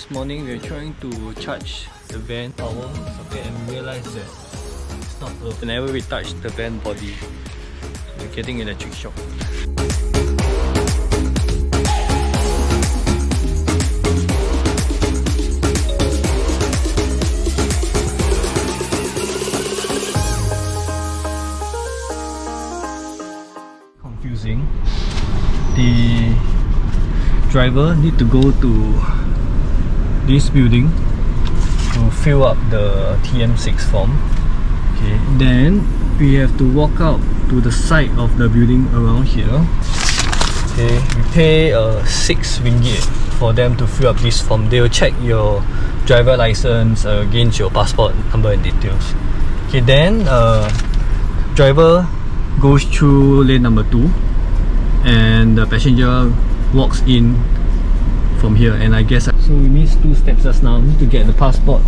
this morning we are trying to charge the van power socket and realized that it's not up. Whenever we touch the van body, we're getting electric shock. Confusing. The driver need to go to this building to fill up the TM6 form. Okay, then we have to walk out to the side of the building around here. Okay, we pay 6 ringgit for them to fill up this form. They will check your driver license against your passport number and details. Okay, then driver goes through lane number 2 and the passenger walks in from here, and I guess so we missed 2 steps just now. We need to get the passport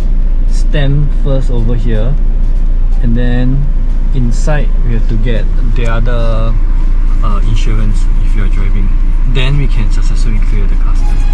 stamp first over here, and then inside we have to get the other insurance if you are driving. Then we can successfully clear the customs.